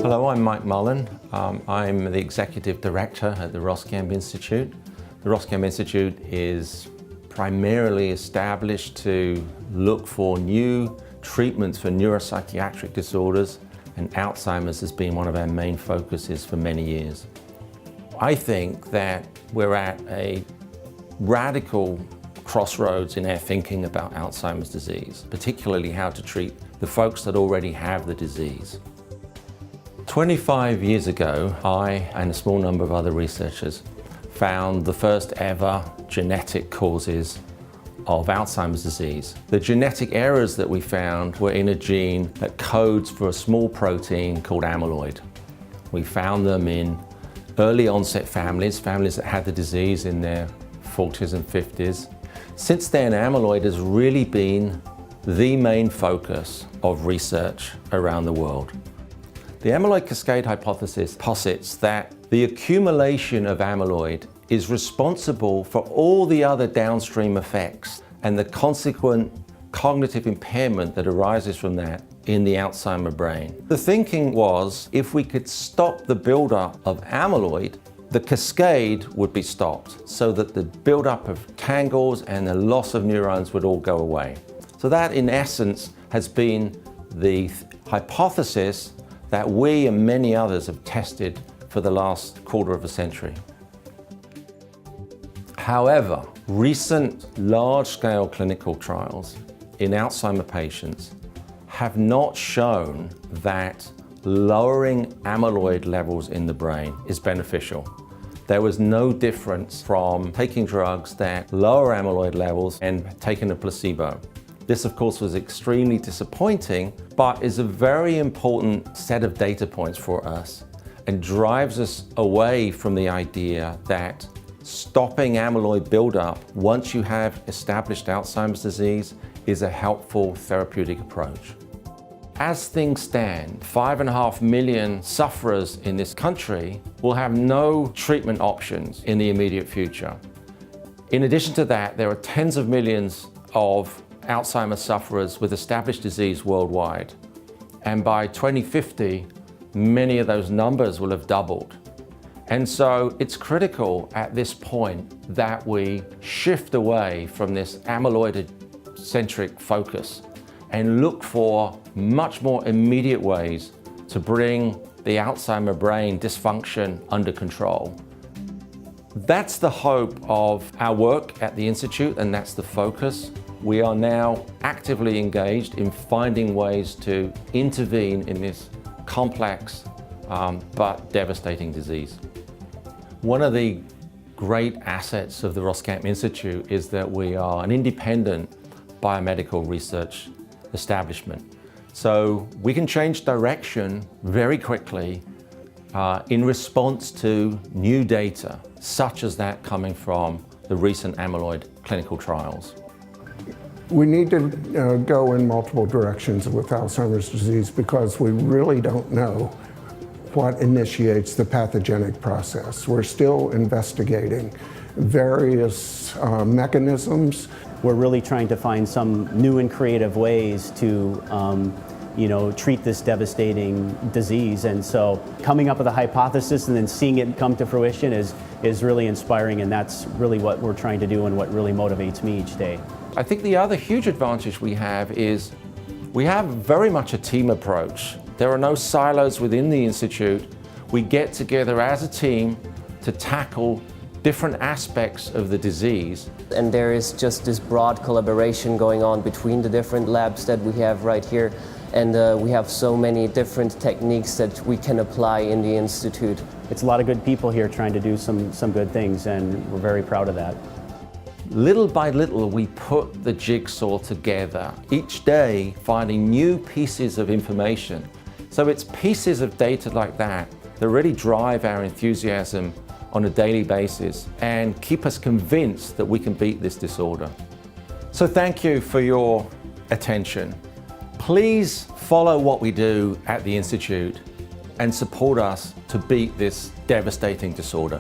Hello, I'm Mike Mullan. I'm the Executive Director at the Roskamp Institute. The Roskamp Institute is primarily established to look for new treatments for neuropsychiatric disorders, and Alzheimer's has been one of our main focuses for many years. I think that we're at a radical crossroads in our thinking about Alzheimer's disease, particularly how to treat the folks that already have the disease. 25 years ago, I and a small number of other researchers found the first ever genetic causes of Alzheimer's disease. The genetic errors that we found were in a gene that codes for a small protein called amyloid. We found them in early onset families that had the disease in their 40s and 50s. Since then, amyloid has really been the main focus of research around the world. The amyloid cascade hypothesis posits that the accumulation of amyloid is responsible for all the other downstream effects and the consequent cognitive impairment that arises from that in the Alzheimer brain. The thinking was, if we could stop the buildup of amyloid, the cascade would be stopped so that the buildup of tangles and the loss of neurons would all go away. So that, in essence, has been the hypothesis that we and many others have tested for the last quarter of a century. However, recent large-scale clinical trials in Alzheimer patients have not shown that lowering amyloid levels in the brain is beneficial. There was no difference from taking drugs that lower amyloid levels and taking a placebo. This, of course, was extremely disappointing, but is a very important set of data points for us and drives us away from the idea that stopping amyloid buildup once you have established Alzheimer's disease is a helpful therapeutic approach. As things stand, 5.5 million sufferers in this country will have no treatment options in the immediate future. In addition to that, there are tens of millions of Alzheimer's sufferers with established disease worldwide. And by 2050, many of those numbers will have doubled. And so it's critical at this point that we shift away from this amyloid-centric focus and look for much more immediate ways to bring the Alzheimer brain dysfunction under control. That's the hope of our work at the Institute, and that's the focus. We are now actively engaged in finding ways to intervene in this complex but devastating disease. One of the great assets of the Roskamp Institute is that we are an independent biomedical research establishment. So we can change direction very quickly in response to new data, such as that coming from the recent amyloid clinical trials. We need to go in multiple directions with Alzheimer's disease because we really don't know what initiates the pathogenic process. We're still investigating various mechanisms. We're really trying to find some new and creative ways to treat this devastating disease. And so coming up with a hypothesis and then seeing it come to fruition is really inspiring, and that's really what we're trying to do and what really motivates me each day. I think the other huge advantage we have is we have very much a team approach. There are no silos within the Institute. We get together as a team to tackle different aspects of the disease. And there is just this broad collaboration going on between the different labs that we have right here. And we have so many different techniques that we can apply in the Institute. It's a lot of good people here trying to do some good things, and we're very proud of that. Little by little, we put the jigsaw together, each day finding new pieces of information. So it's pieces of data like that that really drive our enthusiasm on a daily basis and keep us convinced that we can beat this disorder. So thank you for your attention. Please follow what we do at the Institute and support us to beat this devastating disorder.